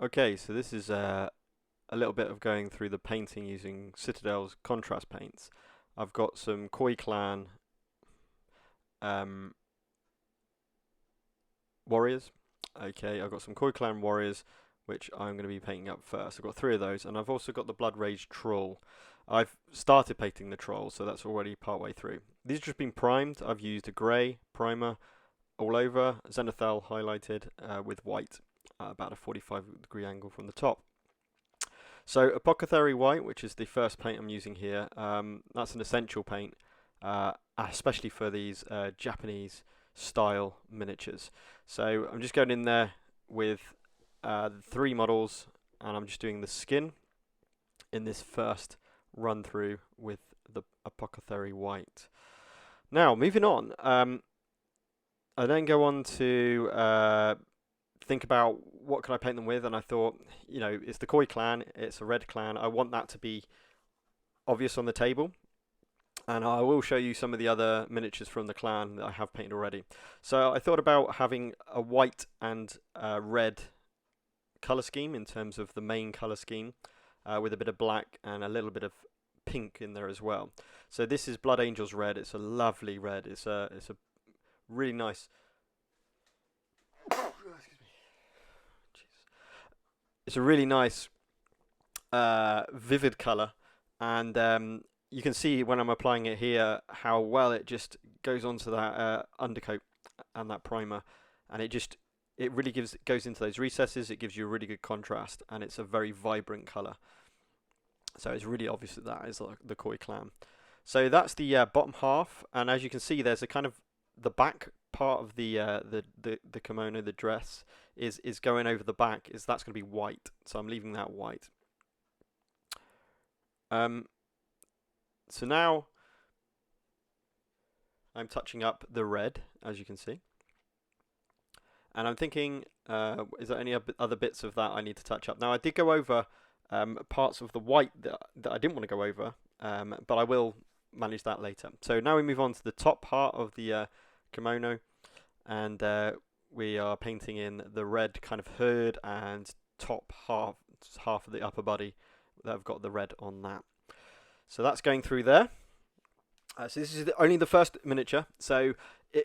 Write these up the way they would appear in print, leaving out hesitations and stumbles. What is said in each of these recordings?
Okay, so this is a little bit of going through the painting using Citadel's Contrast paints. I've got some Koi Clan um, warriors. Okay, I've got some Koi Clan warriors, which I'm going to be painting up first. I've got three of those, and I've also got the Blood Rage Troll. I've started painting the troll, so that's already part way through. These have just been primed. I've used a grey primer all over, Zenithal highlighted with white at about a 45-degree angle from the top. So Apothecary White, which is the first paint I'm using here, that's an essential paint, especially for these Japanese style miniatures. So I'm just going in there with the three models, and I'm just doing the skin in this first run through with the Apothecary White. Now, moving on, I then go on to think about what can I paint them with, and I thought, it's the Koi clan, it's a red clan. I want that to be obvious on the table, and I will show you some of the other miniatures from the clan that I have painted already. So I thought about having a white and red color scheme in terms of the main color scheme, with a bit of black and a little bit of pink in there as well. So this is Blood Angels Red. It's a lovely red. It's a really nice. It's a really nice, vivid color, and you can see when I'm applying it here how well it just goes onto that undercoat and that primer, and it really goes into those recesses. It gives you a really good contrast, and it's a very vibrant color. So it's really obvious that that is the Koi clan. So that's the bottom half, and as you can see, there's a kind of the back part of the kimono, the dress, is going over the back. That's going to be white, so I'm leaving that white. So now I'm touching up the red, as you can see, and I'm thinking, is there any other bits of that I need to touch up? Now I did go over parts of the white that I didn't want to go over, but I will manage that later. So now we move on to the top part of the kimono, and we are painting in the red kind of hood and top half of the upper body that have got the red on that. So that's going through there. So this is only the first miniature. So I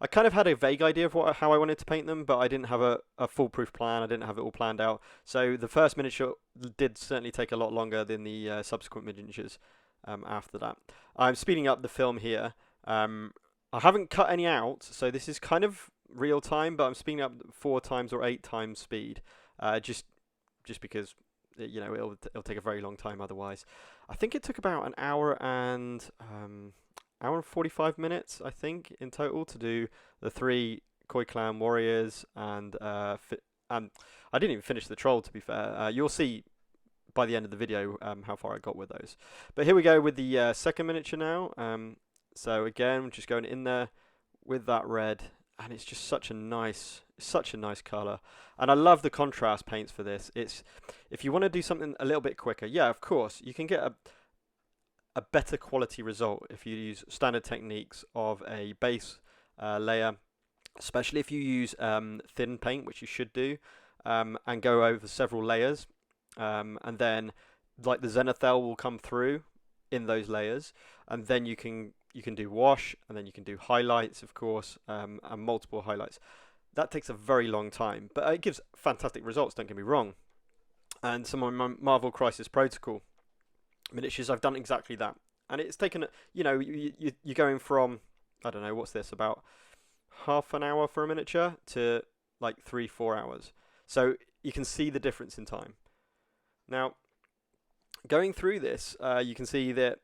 kind of had a vague idea of how I wanted to paint them, but I didn't have a foolproof plan. I didn't have it all planned out. So the first miniature did certainly take a lot longer than the subsequent miniatures after that. I'm speeding up the film here. I haven't cut any out, so this is kind of real time, but I'm speeding up 4 times or 8 times speed, just because it'll take a very long time otherwise. I think it took about an hour and 45 minutes, I think, in total to do the 3 Koi Clan warriors, and I didn't even finish the troll, to be fair. You'll see by the end of the video how far I got with those. But here we go with the second miniature now. So again, we're just going in there with that red, and it's just such a nice color. And I love the contrast paints for this. If you want to do something a little bit quicker, yeah, of course, you can get a better quality result if you use standard techniques of a base layer, especially if you use thin paint, which you should do, and go over several layers, and then like the Zenithal will come through in those layers, and then you can do wash, and then you can do highlights, of course, and multiple highlights. That takes a very long time, but it gives fantastic results, don't get me wrong. And some of my Marvel Crisis Protocol miniatures, I've done exactly that. And it's taken, you're going from, I don't know, what's this, about half an hour for a miniature to like 3-4 hours. So you can see the difference in time. Now, going through this, you can see that,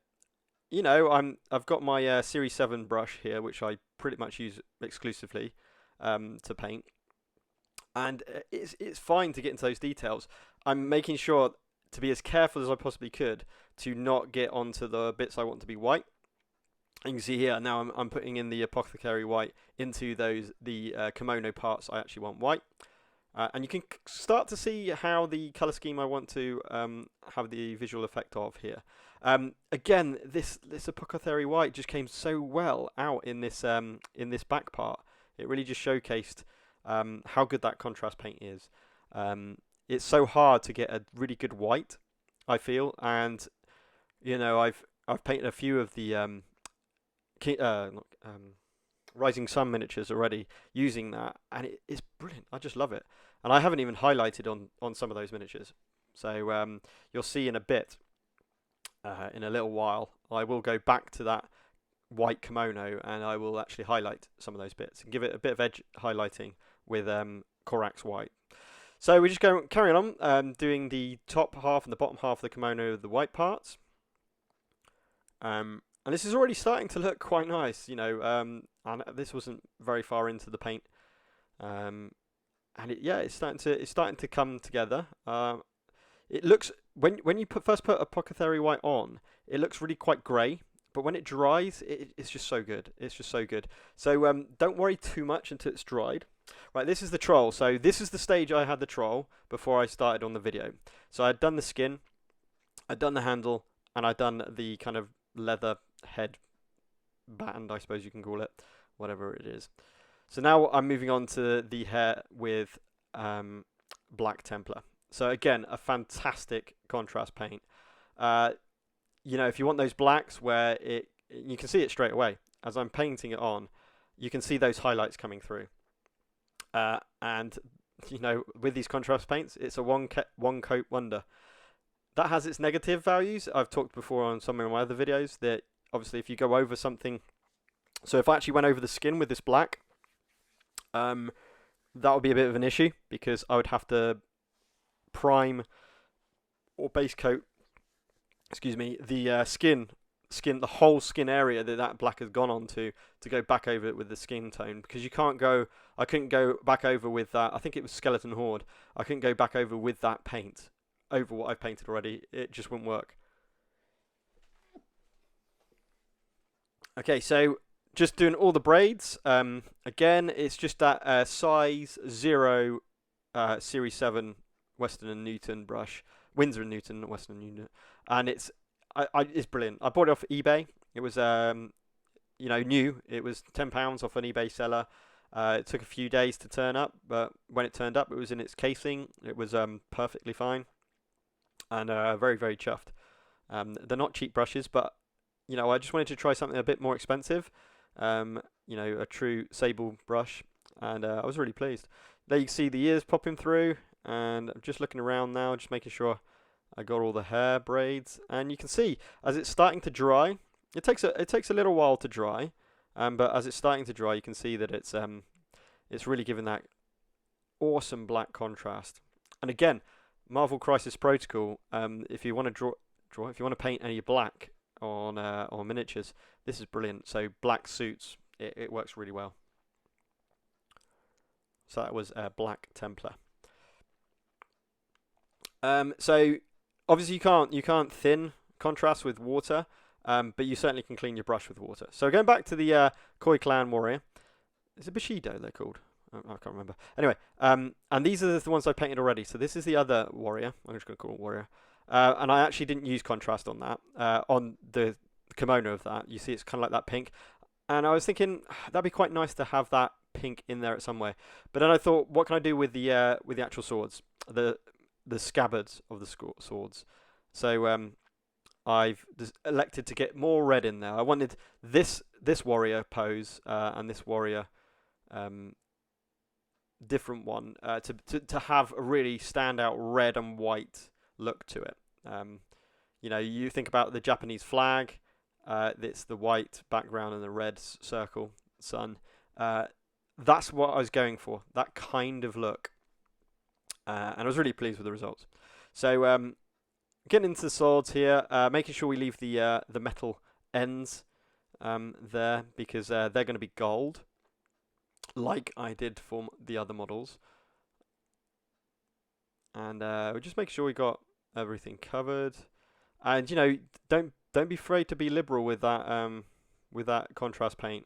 I've got my Series 7 brush here, which I pretty much use exclusively to paint. And it's fine to get into those details. I'm making sure to be as careful as I possibly could to not get onto the bits I want to be white. And you can see here now I'm putting in the Apothecary White into the kimono parts I actually want white. And you can start to see how the color scheme I want to have the visual effect of here. Again, this Apothecary White just came so well out in this back part. It really just showcased how good that contrast paint is. It's so hard to get a really good white, I feel, and I've painted a few of the Rising Sun miniatures already using that, and it's brilliant. I just love it, and I haven't even highlighted on some of those miniatures. So you'll see in a bit, in a little while, I will go back to that white kimono and I will actually highlight some of those bits and give it a bit of edge highlighting with Corax white. So we're just carrying on doing the top half and the bottom half of the kimono, the white parts. And this is already starting to look quite nice, and this wasn't very far into the paint. And it's starting to come together. It looks, when you first put Apothecary white on, it looks really quite grey, but when it dries, it's just so good. It's just so good. So don't worry too much until it's dried. Right, this is the troll. So this is the stage I had the troll before I started on the video. So I'd done the skin, I'd done the handle, and I'd done the kind of leather head band, I suppose you can call it, whatever it is. So now I'm moving on to the hair with Black Templar. So again, a fantastic contrast paint. If you want those blacks where you can see it straight away. As I'm painting it on, you can see those highlights coming through. And with these contrast paints, it's a one coat wonder. That has its negative values. I've talked before on some of my other videos that obviously if you go over something, so if I actually went over the skin with this black, that would be a bit of an issue because I would have to prime or base coat, the the whole skin area that black has gone on to go back over it with the skin tone, because I couldn't go back over with that. I think it was Skeleton Horde. I couldn't go back over with that paint over what I've painted already. It just wouldn't work. Okay, so just doing all the braids. Again, it's just that size 0 Series 7 Western and Newton brush. Windsor and Newton, not Western and Newton. And it's brilliant. I bought it off eBay. It was new. It was £10 off an eBay seller. It took a few days to turn up, but when it turned up, it was in its casing. It was perfectly fine, and very, very chuffed. They're not cheap brushes, but I just wanted to try something a bit more expensive. A true sable brush, and I was really pleased. There you can see the ears popping through, and I'm just looking around now, just making sure I got all the hair braids, and you can see as it's starting to dry. It takes a little while to dry, but as it's starting to dry, you can see that it's really giving that awesome black contrast. And again, Marvel Crisis Protocol. If you want to if you want to paint any black on miniatures, this is brilliant. So black suits, it works really well. So that was Black Templar. So obviously you can't thin contrast with water, but you certainly can clean your brush with water. So going back to the Khoi Clan warrior, is it Bushido they're called? I can't remember. Anyway, and these are the ones I painted already. So this is the other warrior. I'm just going to call it warrior. And I actually didn't use contrast on that. On the kimono of that, you see it's kind of like that pink. And I was thinking that'd be quite nice to have that pink in there at some way. But then I thought, what can I do with the actual swords, the scabbards of the swords? So I've elected to get more red in there. I wanted this warrior pose and this warrior different one to have a really standout red and white look to it. You think about the Japanese flag. It's the white background and the red circle sun. That's what I was going for, that kind of look. And I was really pleased with the results. So getting into the swords here, making sure we leave the metal ends there, because they're going to be gold, like I did for the other models. And we're just making sure we got everything covered. And don't be afraid to be liberal with that contrast paint.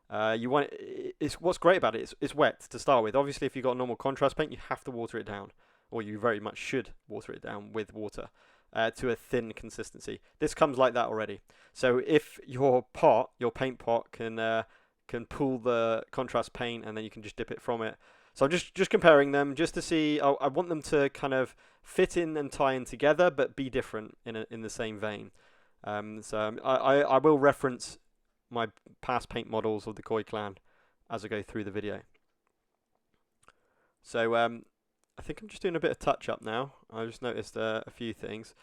What's great about it. It's wet to start with. Obviously, if you've got normal contrast paint, you have to water it down, or you very much should water it down with water to a thin consistency. This comes like that already. So if your paint pot, can pull the contrast paint, and then you can just dip it from it, So I'm just comparing them just to see. I want them to kind of fit in and tie in together, but be different in the same vein. I will reference my past paint models of the Koi clan as I go through the video. So I think I'm just doing a bit of touch up now. I just noticed a few things.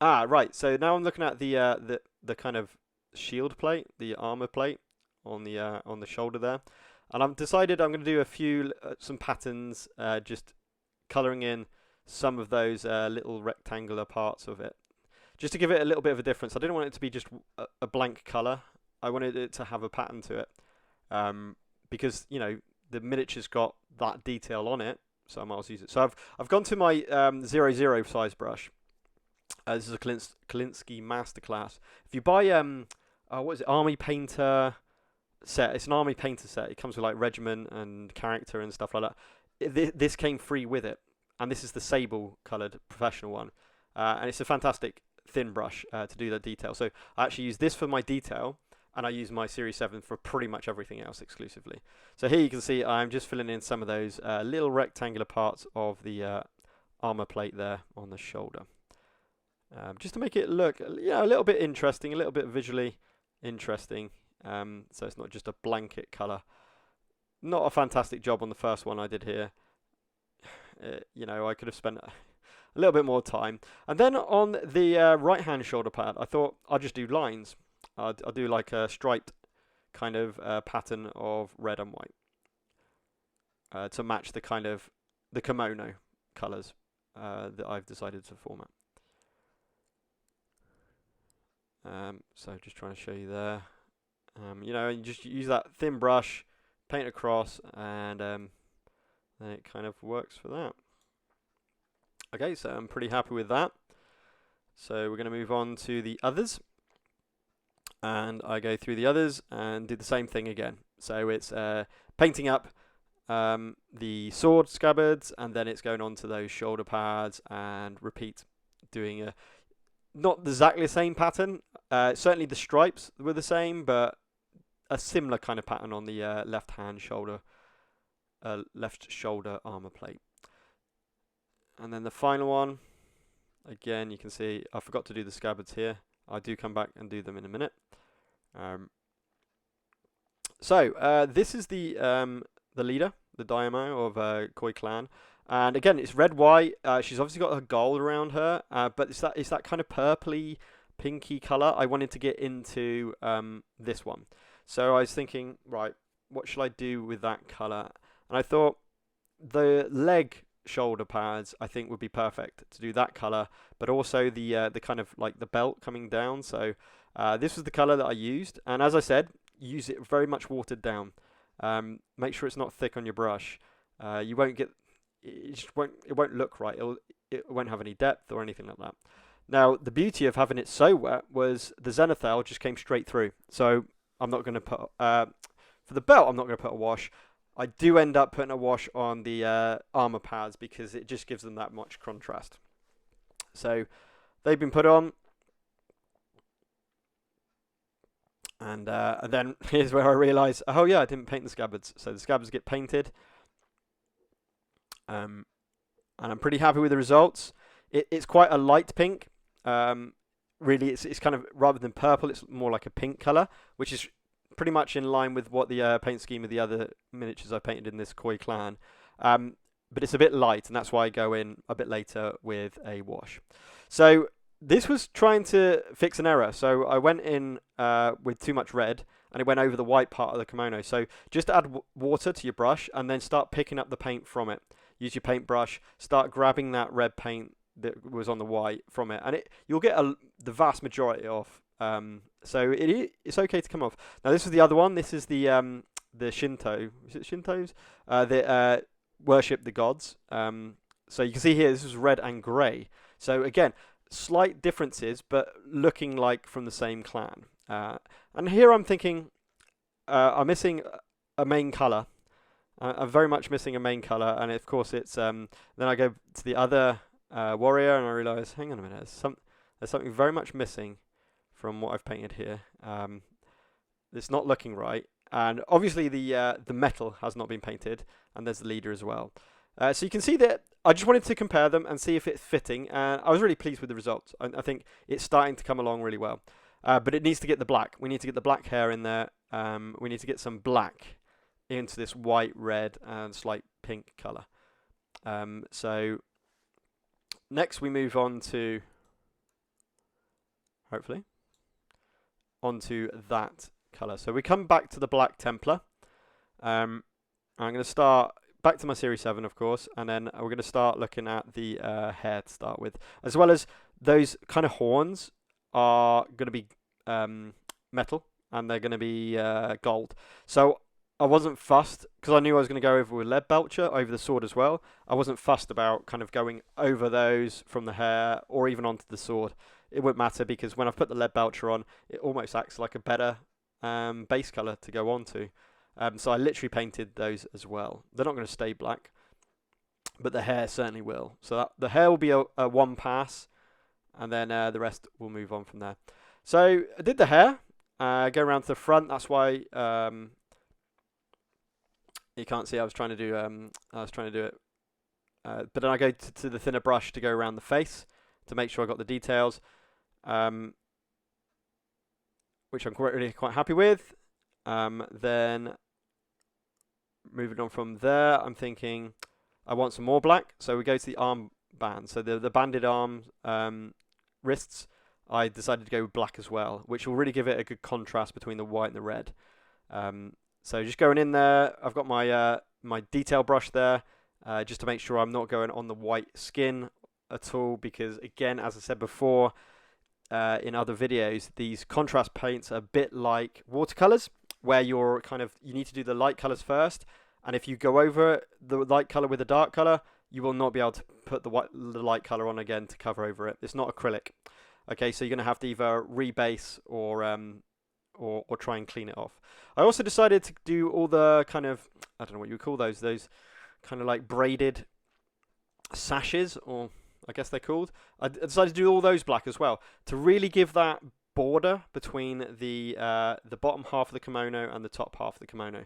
Right. So now I'm looking at the kind of shield plate, the armor plate on the shoulder there, and I've decided I'm going to do a few some patterns, just coloring in some of those little rectangular parts of it, just to give it a little bit of a difference. I didn't want it to be just a blank color. I wanted it to have a pattern to it, because the miniature's got that detail on it, so I might as well use it. So I've gone to my 00 size brush. This is a Kalinsky Masterclass. If you buy what is it, Army Painter set? It's an Army Painter set. It comes with like regiment and character and stuff like that. This came free with it, and this is the sable coloured professional one, and it's a fantastic thin brush to do that detail. So I actually use this for my detail, and I use my Series 7 for pretty much everything else exclusively. So here you can see I'm just filling in some of those little rectangular parts of the armor plate there on the shoulder. Just to make it look a little bit interesting, a little bit visually interesting, so it's not just a blanket colour. Not a fantastic job on the first one I did here. I could have spent a little bit more time. And then on the right hand shoulder pad, I thought I'll just do lines. I'll do like a striped kind of pattern of red and white to match the kind of the kimono colours that I've decided to format. So just trying to show you there. You just use that thin brush, paint across, and then it kind of works for that. Okay, so I'm pretty happy with that. So we're going to move on to the others. And I go through the others and do the same thing again. So it's painting up the sword scabbards, and then it's going on to those shoulder pads and repeat doing not exactly the same pattern. Certainly the stripes were the same, but a similar kind of pattern on the left shoulder armor plate. And then the final one, again, you can see I forgot to do the scabbards here. I do come back and do them in a minute. This is the leader, the Daimyo of Koi clan. And again, it's red white. She's obviously got her gold around her, but it's that kind of purpley, pinky color I wanted to get into this one. So I was thinking, right, what shall I do with that color? And I thought the leg shoulder pads I think would be perfect to do that color, but also the kind of like the belt coming down. So this was the color that I used, and as I said, use it very much watered down. Make sure it's not thick on your brush. You won't get it won't look right. It won't have any depth or anything like that. Now, the beauty of having it so wet was the zenithal just came straight through. So I'm not going to put for the belt. I'm not going to put a wash. I do end up putting a wash on the armor pads because it just gives them that much contrast. So they've been put on, and then here's where I realise, oh yeah, I didn't paint the scabbards. So the scabbards get painted. And I'm pretty happy with the results. It's quite a light pink. Really, it's kind of, rather than purple, it's more like a pink colour, which is pretty much in line with what the paint scheme of the other miniatures I painted in this Koi clan. But it's a bit light, and that's why I go in a bit later with a wash. So this was trying to fix an error. So I went in with too much red, and it went over the white part of the kimono. So just add water to your brush, and then start picking up the paint from it. Use your paintbrush, start grabbing that red paint that was on the white from it, and you'll get the vast majority off. So it's okay to come off. Now this is the other one. This is the Shinto. Is it Shintos? That worship the gods. So you can see here this is red and grey. So again, slight differences, but looking like from the same clan. And here I'm thinking I'm missing a main colour. I'm very much missing a main colour, and of course it's then I go to the other warrior, and I realise, hang on a minute, there's something very much missing from what I've painted here. It's not looking right, And obviously the metal has not been painted, and there's the leader as well. So you can see that I just wanted to compare them and see if it's fitting, and I was really pleased with the results. I think it's starting to come along really well. But it needs to get the black. We need to get the black hair in there. We need to get some black into this white, red, and slight pink colour. So next we move on to, hopefully, onto that colour. So we come back to the black Templar. I'm going to start back to my Series 7, of course, and then we're going to start looking at the hair to start with, as well as those kind of horns are going to be metal, and they're going to be gold. So I wasn't fussed, because I knew I was going to go over with lead belcher over the sword as well. I wasn't fussed about kind of going over those from the hair or even onto the sword. It wouldn't matter, because when I've put the lead belcher on, it almost acts like a better base colour to go onto. So I literally painted those as well. They're not going to stay black, but the hair certainly will. So the hair will be a one pass, and then the rest will move on from there. So I did the hair, go around to the front. That's why you can't see. I was trying to do it, but then I go to the thinner brush to go around the face to make sure I got the details, which I'm really quite happy with. Then moving on from there, I'm thinking I want some more black, so we go to the arm band. So the banded arms, wrists, I decided to go with black as well, which will really give it a good contrast between the white and the red. So just going in there, I've got my my detail brush there, just to make sure I'm not going on the white skin at all, because again, as I said before in other videos, these contrast paints are a bit like watercolors, where you need to do the light colors first, and if you go over the light color with a dark color, you will not be able to put the light color on again to cover over it. It's not acrylic. Okay, so you're going to have to either rebase or try and clean it off. I also decided to do all the kind of, I don't know what you would call those kind of like braided sashes, or I guess they're called. I decided to do all those black as well, to really give that border between the bottom half of the kimono and the top half of the kimono.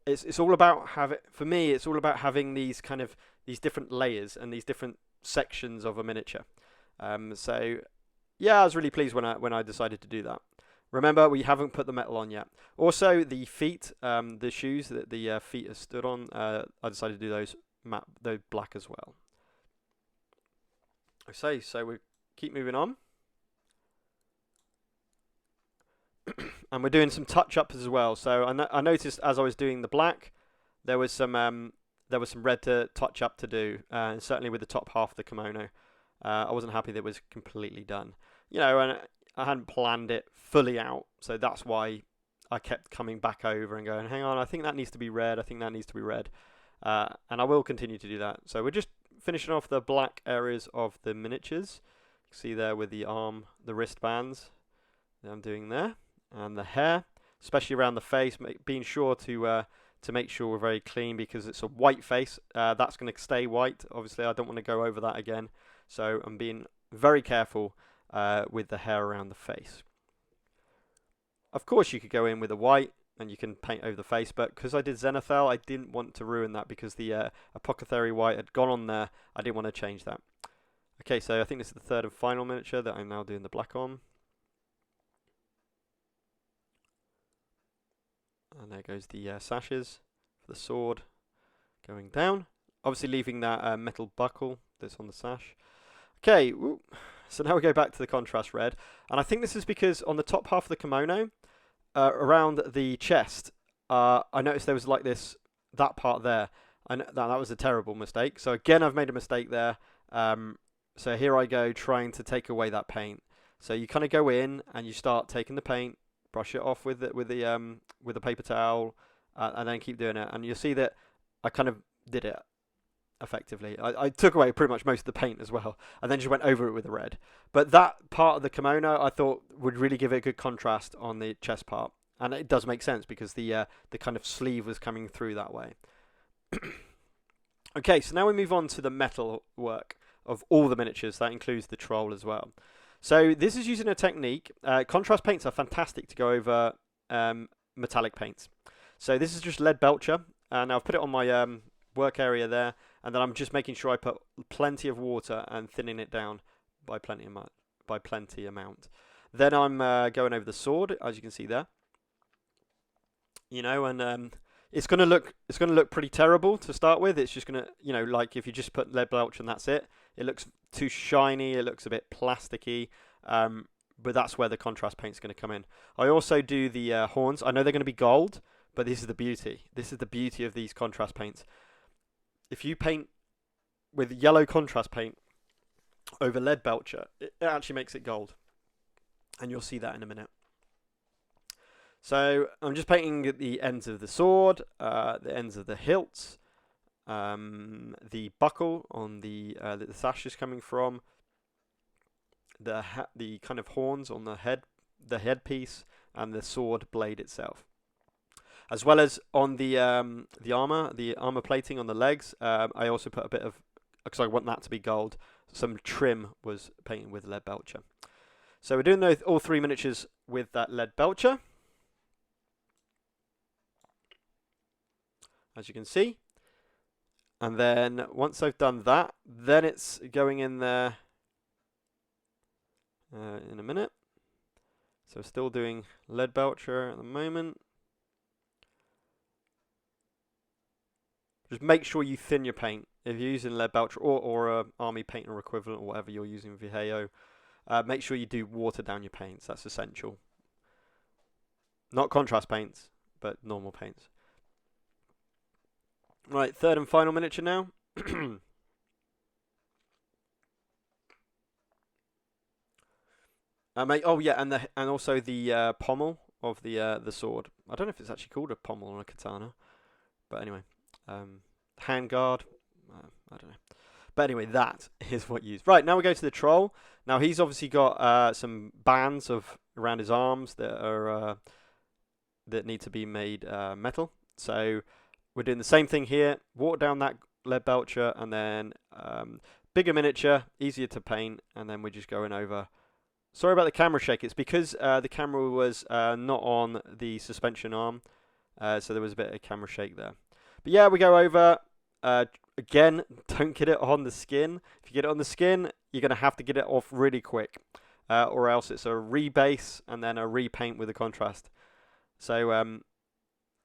It's all about for me, it's all about having these different layers and these different sections of a miniature. So yeah, I was really pleased when I decided to do that. Remember, we haven't put the metal on yet. Also, the feet, the shoes that the feet are stood on, I decided to do those black as well. Okay, so we keep moving on. And we're doing some touch-ups as well. So I noticed as I was doing the black, there was some red to touch up to do, certainly with the top half of the kimono. I wasn't happy that it was completely done. You know, and I hadn't planned it fully out, so that's why I kept coming back over and going, hang on, I think that needs to be red, I think that needs to be red. And I will continue to do that. So we're just finishing off the black areas of the miniatures. You can see there with the arm, the wristbands that I'm doing there, and the hair, especially around the face, being sure to make sure we're very clean, because it's a white face. That's going to stay white. Obviously, I don't want to go over that again. So I'm being very careful with the hair around the face. Of course, you could go in with a white and you can paint over the face, but because I did Zenithal, I didn't want to ruin that, because the Apothecary white had gone on there. I didn't want to change that. Okay, so I think this is the third and final miniature that I'm now doing the black on. And there goes the sashes for the sword going down. Obviously leaving that metal buckle that's on the sash. Okay, so now we go back to the contrast red. And I think this is because on the top half of the kimono, around the chest, I noticed there was like that part there. And that was a terrible mistake. So again, I've made a mistake there. So here I go trying to take away that paint. So you kind of go in and you start taking the paint, brush it off with the paper towel, and then keep doing it. And you'll see that I kind of did it effectively. I took away pretty much most of the paint as well, and then just went over it with the red. But that part of the kimono I thought would really give it a good contrast on the chest part, and it does make sense because the kind of sleeve was coming through that way. Okay, so now we move on to the metal work of all the miniatures. That includes the troll as well. So this is using a technique. Contrast paints are fantastic to go over metallic paints. So this is just lead belcher, and I've put it on my work area there, and then I'm just making sure I put plenty of water and thinning it down by plenty amount. Then I'm going over the sword, as you can see there. You know, and it's gonna look pretty terrible to start with. It's just gonna, you know, like if you just put lead belcher and that's it. It looks too shiny. It looks a bit plasticky. But that's where the contrast paint's going to come in. I also do the horns. I know they're going to be gold, but this is the beauty. This is the beauty of these contrast paints. If you paint with yellow contrast paint over lead belcher, it actually makes it gold. And you'll see that in a minute. So I'm just painting the ends of the sword, the ends of the hilts, the buckle on the sash is coming from, the kind of horns on the headpiece, and the sword blade itself, as well as on the armor plating on the legs. I also put a bit of, because I want that to be gold, some trim was painted with lead belcher. So we're doing all 3 miniatures with that lead belcher, as you can see. And then once I've done that, then it's going in there in a minute. So still doing lead belcher at the moment. Just make sure you thin your paint. If you're using lead belcher or army paint or equivalent or whatever you're using with your Heyo, make sure you do water down your paints. That's essential. Not contrast paints, but normal paints. Right, third and final miniature now. Oh yeah, and also the pommel of the sword. I don't know if it's actually called a pommel or a katana, but anyway, handguard. I don't know, but anyway, that is what you use. Right, now we go to the troll. Now he's obviously got some bands around his arms that are that need to be made metal. So we're doing the same thing here. Water down that lead belcher, and then bigger miniature, easier to paint, and then we're just going over. Sorry about the camera shake. It's because the camera was not on the suspension arm, so there was a bit of camera shake there. But yeah, we go over. Again, don't get it on the skin. If you get it on the skin, you're going to have to get it off really quick, or else it's a rebase and then a repaint with a contrast. So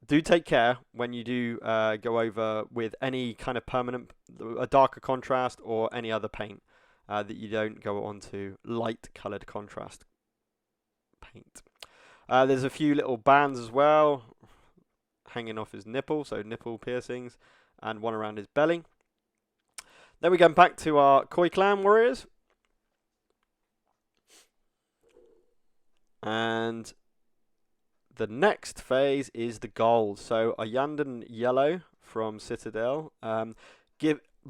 do take care when you do go over with any kind of permanent, a darker contrast or any other paint. That you don't go on to light coloured contrast paint. There's a few little bands as well hanging off his nipple, so nipple piercings, and one around his belly. Then we go back to our Koi Clan warriors. And the next phase is the gold. So a Yandan yellow from Citadel.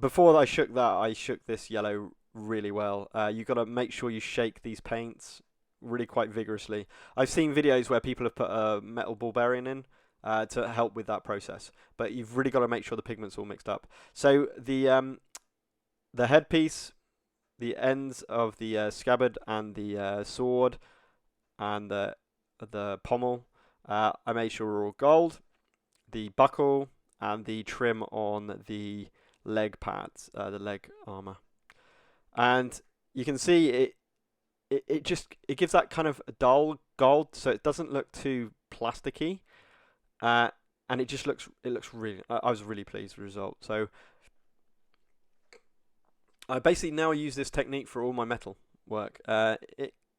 Before I shook this yellow really well. You've got to make sure you shake these paints really quite vigorously. I've seen videos where people have put a metal ball bearing in to help with that process, but you've really got to make sure the pigment's all mixed up. So the headpiece, the ends of the scabbard and the sword, and the pommel, I made sure were all gold. The buckle and the trim on the leg pads, the leg armor. And you can see it gives that kind of dull gold, so it doesn't look too plasticky, and it looks really. I was really pleased with the result. So I basically now use this technique for all my metal work.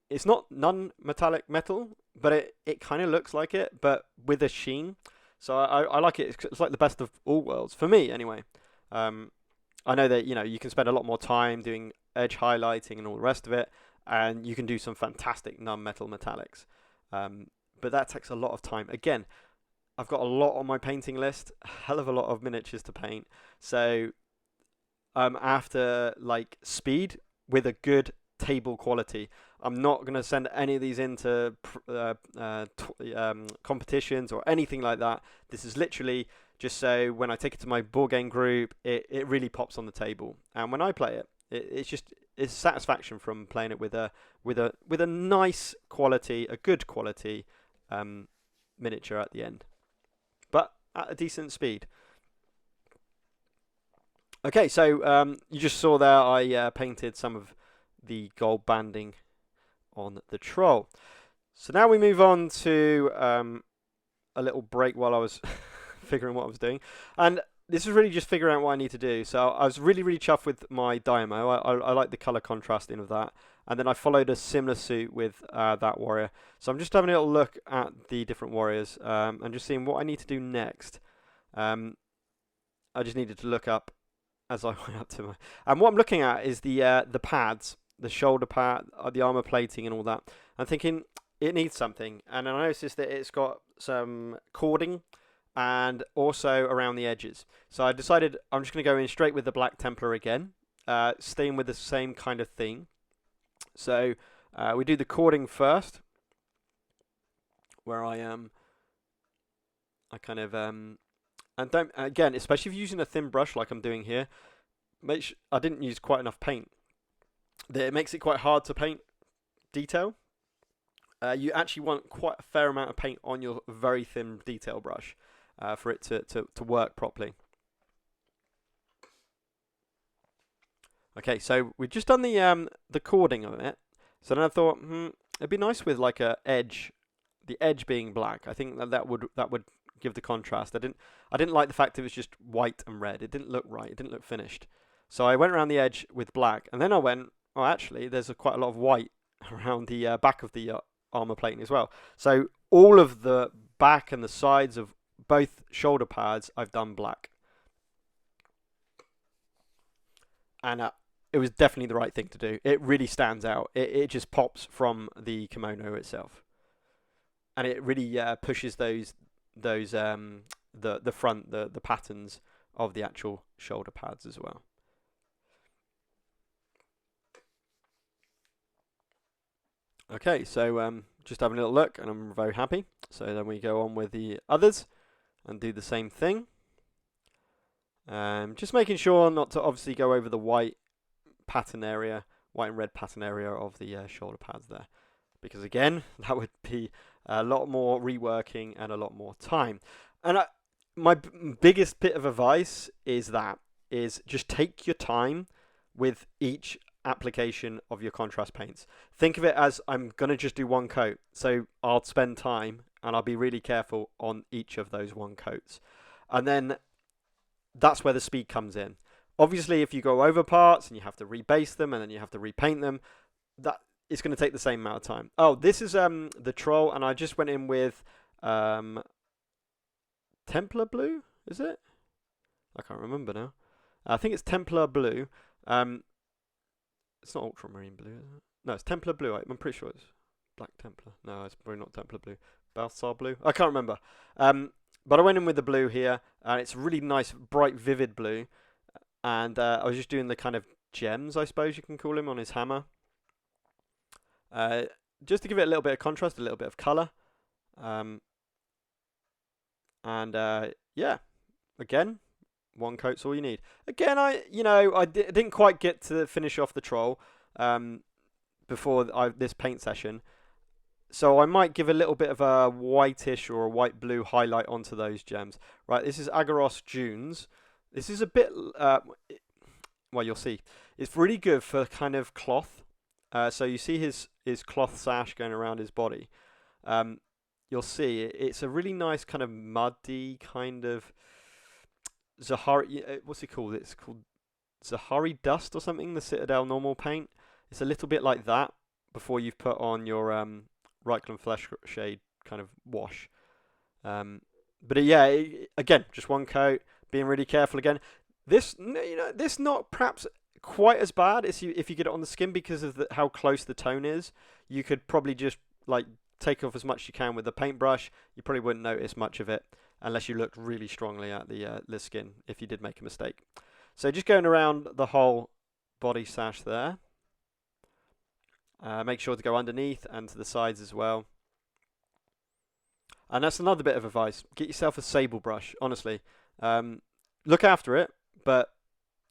It's not non-metallic metal, but it kind of looks like it, but with a sheen. So I like it. It's like the best of all worlds for me, anyway. I know that you can spend a lot more time doing edge highlighting and all the rest of it, and you can do some fantastic non-metal metallics, but that takes a lot of time. Again, I've got a lot on my painting list, a hell of a lot of miniatures to paint, so after like speed with a good table quality, I'm not going to send any of these into competitions or anything like that. This is literally just so when I take it to my board game group, it really pops on the table, and when I play it, it's satisfaction from playing it with a nice quality, a good quality miniature at the end, but at a decent speed. Okay, so you just saw there I painted some of the gold banding on the troll. So now we move on to a little break while I was figuring what I was doing. And this is really just figuring out what I need to do. So I was really, really chuffed with my Dynamo. I like the colour contrasting of that. And then I followed a similar suit with that warrior. So I'm just having a little look at the different warriors and just seeing what I need to do next. I just needed to look up as I went up to my... And what I'm looking at is the pads, the shoulder pad, the armor plating and all that. I'm thinking it needs something. And I noticed that it's got some cording and also around the edges. So I decided I'm just going to go in straight with the Black Templar again, staying with the same kind of theme. So we do the cording first, where I kind of and don't, again, especially if you're using a thin brush like I'm doing here, make sure I didn't use quite enough paint. It makes it quite hard to paint detail. You actually want quite a fair amount of paint on your very thin detail brush for it to work properly. Okay, so we've just done the cording of it. So then I thought, it'd be nice with like a edge, the edge being black. I think that would give the contrast. I didn't like the fact it was just white and red. It didn't look right. It didn't look finished. So I went around the edge with black, and then I went, oh, actually, there's quite a lot of white around the back of the armor plating as well. So all of the back and the sides of both shoulder pads I've done black, and it was definitely the right thing to do. It really stands out. It just pops from the kimono itself, and it really pushes the front, the patterns of the actual shoulder pads as well. Okay, so just having a little look, and I'm very happy. So then we go on with the others and do the same thing. Just making sure not to obviously go over the white pattern area, white and red pattern area of the shoulder pads there, because again, that would be a lot more reworking and a lot more time. And my biggest bit of advice is just take your time with each application of your contrast paints. Think of it as I'm going to just do one coat, so I'll spend time and I'll be really careful on each of those one coats, and then that's where the speed comes in. Obviously, if you go over parts and you have to rebase them and then you have to repaint them, that it's going to take the same amount of time. Oh, this is the troll, and I just went in with Templar blue, is it? I can't remember now. I think it's Templar blue. It's not ultramarine blue, is it? No, it's Templar blue. I'm pretty sure it's Black Templar. No, it's probably not Templar blue. Balthasar blue? I can't remember. But I went in with the blue here, and it's a really nice, bright, vivid blue. And I was just doing the kind of gems, I suppose you can call them, on his hammer. Just to give it a little bit of contrast, a little bit of colour. Yeah, again, one coat's all you need. Again, I didn't quite get to finish off the troll before this paint session. So I might give a little bit of a whitish or a white-blue highlight onto those gems. Right, this is Agaros Dunes. This is a bit, well, you'll see. It's really good for kind of cloth. So you see his cloth sash going around his body. You'll see it's a really nice kind of muddy kind of Zahari. What's it called? It's called Zahari Dust or something. The Citadel normal paint. It's a little bit like that before you've put on your Reikland Flesh Shade kind of wash. But yeah, again, just one coat. Being really careful again. This not perhaps quite as bad as if you get it on the skin because of how close the tone is. You could probably just like take off as much as you can with the paintbrush. You probably wouldn't notice much of it unless you looked really strongly at the skin if you did make a mistake. So just going around the whole body sash there. Make sure to go underneath and to the sides as well. And that's another bit of advice. Get yourself a sable brush, honestly. Look after it, but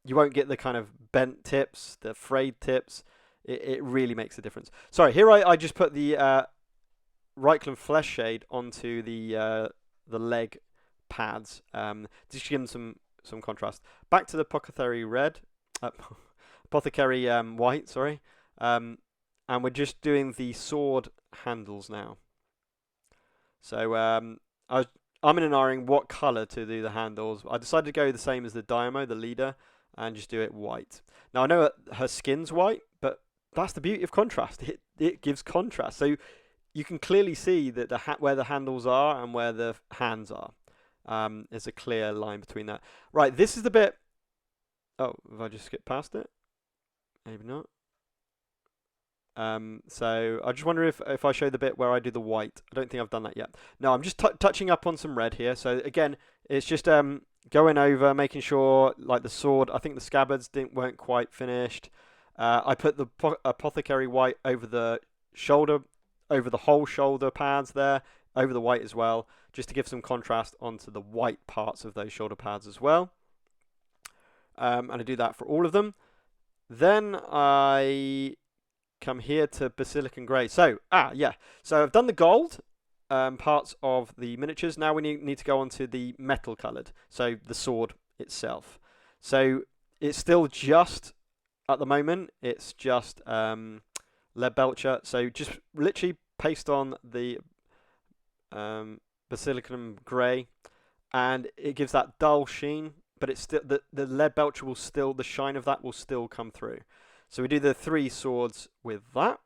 you won't get the kind of bent tips, the frayed tips. It really makes a difference. Sorry, here I just put the Reichland Flesh Shade onto the leg pads, just to give them some contrast. Back to the Apothecary Red, Apothecary White, sorry, and we're just doing the sword handles now. So I'm in an what colour to do the handles. I decided to go the same as the Diamo, the leader, and just do it white. Now I know her skin's white, but that's the beauty of contrast. It gives contrast. So you can clearly see that where the handles are and where the hands are. There's a clear line between that. Right, this is the bit. Oh, have I just skipped past it? Maybe not. So I just wonder if I show the bit where I do the white. I don't think I've done that yet. No, I'm just touching up on some red here. So again, it's just going over, making sure, like the sword, I think the scabbards weren't quite finished. I put the Apothecary White over the shoulder, over the whole shoulder pads there, over the white as well, just to give some contrast onto the white parts of those shoulder pads as well. And I do that for all of them. Then I come here to Basilican Grey. So, so I've done the gold parts of the miniatures. Now we need to go on to the metal coloured, so the sword itself. So it's still just, at the moment, it's just lead belcher. So just literally paste on the Basilican Grey, and it gives that dull sheen, but it's still the lead belcher will still, the shine of that will still come through. So we do the 3 swords with that.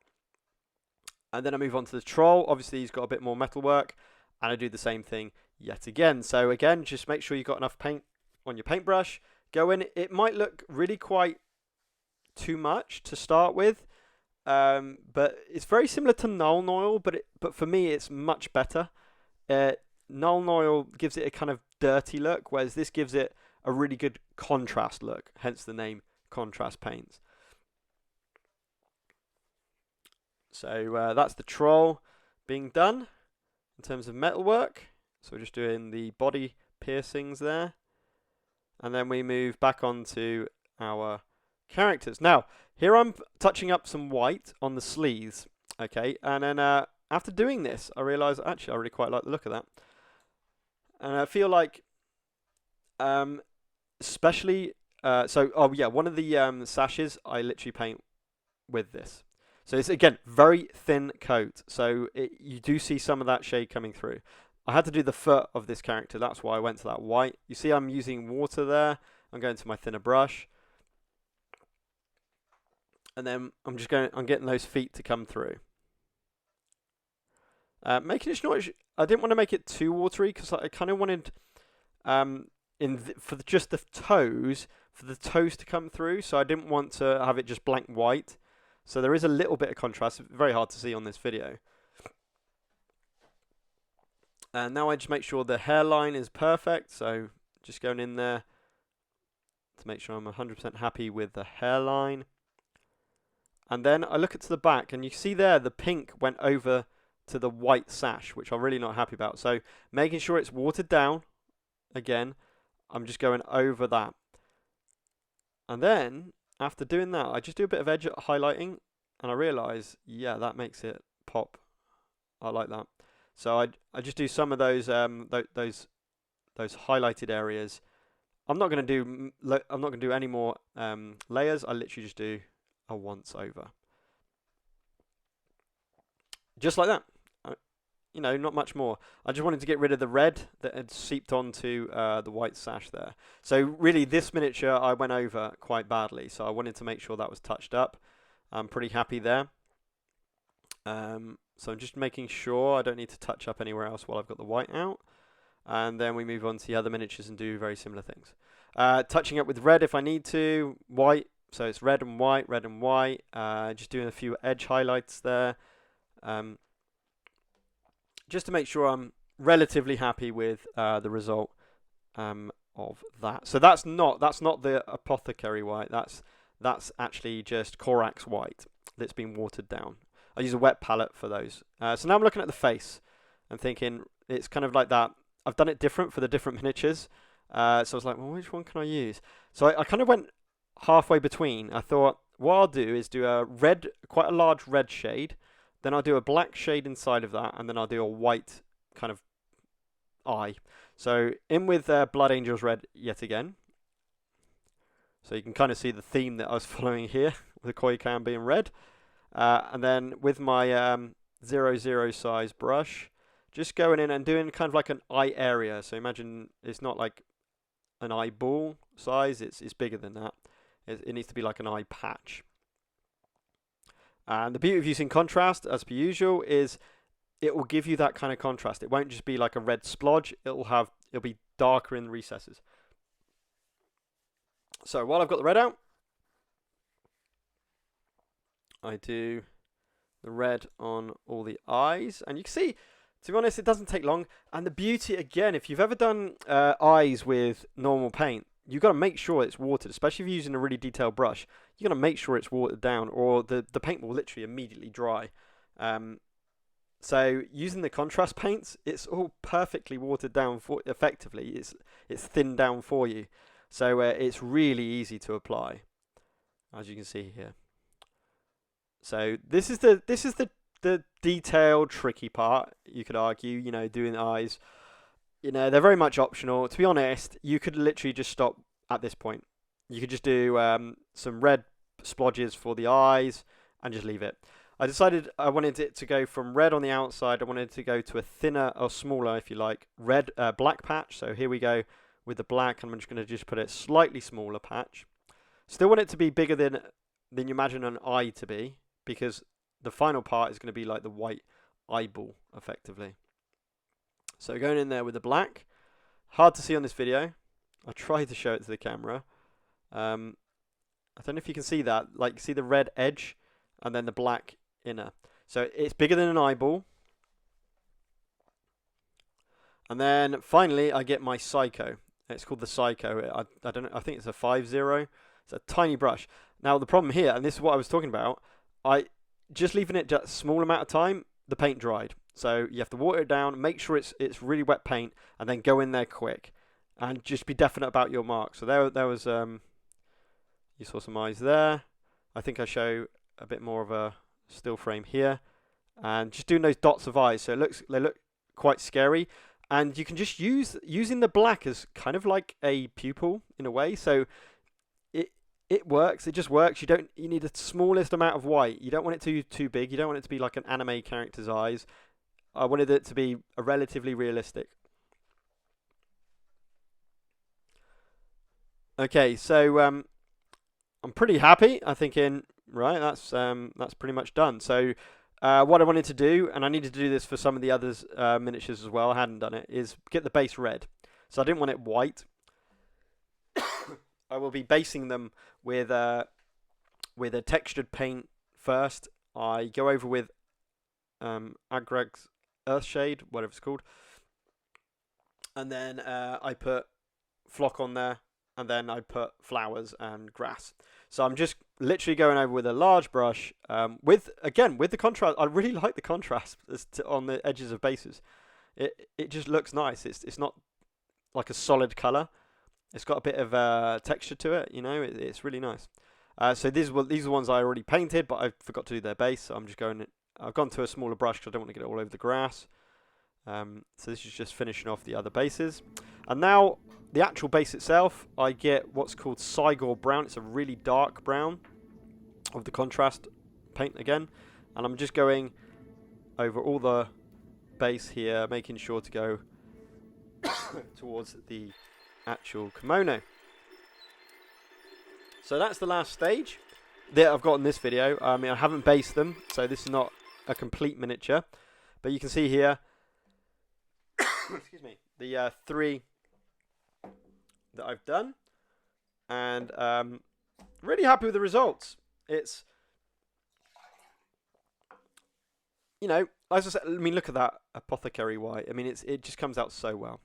And then I move on to the troll. Obviously, he's got a bit more metalwork. And I do the same thing yet again. So again, just make sure you've got enough paint on your paintbrush. Go in. It might look really quite too much to start with. But it's very similar to Null Oil, but for me, it's much better. Null Oil gives it a kind of dirty look, whereas this gives it a really good contrast look. Hence the name Contrast Paints. So that's the troll being done in terms of metalwork. So we're just doing the body piercings there. And then we move back onto our characters. Now, here I'm touching up some white on the sleeves. Okay, and then after doing this, I realise actually I really quite like the look of that. And I feel like, especially, one of the sashes I literally paint with this. So it's, again, very thin coat. So you do see some of that shade coming through. I had to do the foot of this character. That's why I went to that white. You see I'm using water there. I'm going to my thinner brush. And then I'm getting those feet to come through. Making it short. I didn't want to make it too watery because I kind of wanted, just the toes, for the toes to come through. So I didn't want to have it just blank white. So there is a little bit of contrast. It's very hard to see on this video. And now I just make sure the hairline is perfect. So just going in there to make sure I'm 100% happy with the hairline. And then I look at the back, and you see there the pink went over to the white sash, which I'm really not happy about. So making sure it's watered down. Again, I'm just going over that. And then after doing that, I just do a bit of edge highlighting, and I realise, yeah, that makes it pop. I like that. So I just do some of those highlighted areas. I'm not going to do any more layers. I literally just do a once over, just like that. Not much more. I just wanted to get rid of the red that had seeped onto the white sash there. So really, this miniature I went over quite badly. So I wanted to make sure that was touched up. I'm pretty happy there. So I'm just making sure I don't need to touch up anywhere else while I've got the white out. And then we move on to the other miniatures and do very similar things. Touching up with red if I need to. White. So it's red and white, red and white. Just doing a few edge highlights there. Just to make sure I'm relatively happy with the result of that. So that's not the Apothecary White. That's actually just Corax White that's been watered down. I use a wet palette for those. So now I'm looking at the face and thinking it's kind of like that. I've done it different for the different miniatures. So I was like, well, which one can I use? So I kind of went halfway between. I thought what I'll do is do a red, quite a large red shade, then I'll do a black shade inside of that, and then I'll do a white kind of eye. So in with Blood Angels Red yet again. So you can kind of see the theme that I was following here, with the koi can being red. And then with my 00 size brush, just going in and doing kind of like an eye area. So imagine it's not like an eyeball size, it's bigger than that. It needs to be like an eye patch. And the beauty of using contrast, as per usual, is it will give you that kind of contrast. It won't just be like a red splodge, it'll be darker in the recesses. So while I've got the red out, I do the red on all the eyes, and you can see, to be honest, it doesn't take long. And the beauty, again, if you've ever done eyes with normal paint, you've got to make sure it's watered, especially if you're using a really detailed brush. You've got to make sure it's watered down, or the paint will literally immediately dry. So using the contrast paints, it's all perfectly watered down effectively. It's thinned down for you, so it's really easy to apply, as you can see here. So this is the detailed, tricky part. You could argue, you know, doing eyes. You know, they're very much optional. To be honest, you could literally just stop at this point. You could just do some red splodges for the eyes and just leave it. I decided I wanted it to go from red on the outside. I wanted it to go to a thinner or smaller, if you like, black patch. So here we go with the black, and I'm just going to just put a slightly smaller patch. Still want it to be bigger than you imagine an eye to be, because the final part is going to be like the white eyeball, effectively. So going in there with the black, hard to see on this video. I tried to show it to the camera. I don't know if you can see that. Like, see the red edge and then the black inner. So it's bigger than an eyeball. And then finally, I get my Psycho. It's called the Psycho. I don't know. I think it's a 50. It's a tiny brush. Now the problem here, and this is what I was talking about, just leaving it just a small amount of time, the paint dried. So you have to water it down, make sure it's really wet paint, and then go in there quick, and just be definite about your mark. So there was you saw some eyes there. I think I show a bit more of a still frame here, and just doing those dots of eyes. So they look quite scary, and you can just using the black as kind of like a pupil in a way. So it works. It just works. You need the smallest amount of white. You don't want it too big. You don't want it to be like an anime character's eyes. I wanted it to be a relatively realistic. Okay, so I'm pretty happy. I'm thinking, right, that's pretty much done. So what I wanted to do, and I needed to do this for some of the others miniatures as well, I hadn't done it, is get the base red. So I didn't want it white. I will be basing them with a textured paint first. I go over with Agrag's Earthshade, whatever it's called, and then I put flock on there, and then I put flowers and grass. So I'm just literally going over with a large brush with the contrast. I really like the contrast on the edges of bases. It just looks nice. It's not like a solid color. It's got a bit of texture to it, you know. It's really nice. So these are the ones I already painted, but I forgot to do their base. So I'm just I've gone to a smaller brush because I don't want to get it all over the grass. So this is just finishing off the other bases. And now the actual base itself, I get what's called Cygor brown. It's a really dark brown of the contrast paint again. And I'm just going over all the base here, making sure to go towards the actual kimono. So that's the last stage that I've got in this video. I mean, I haven't based them, so this is not a complete miniature, but you can see here excuse me, the 3 that I've done, and really happy with the results. It's, you know, as I said, I mean, look at that apothecary white. I mean, it just comes out so well.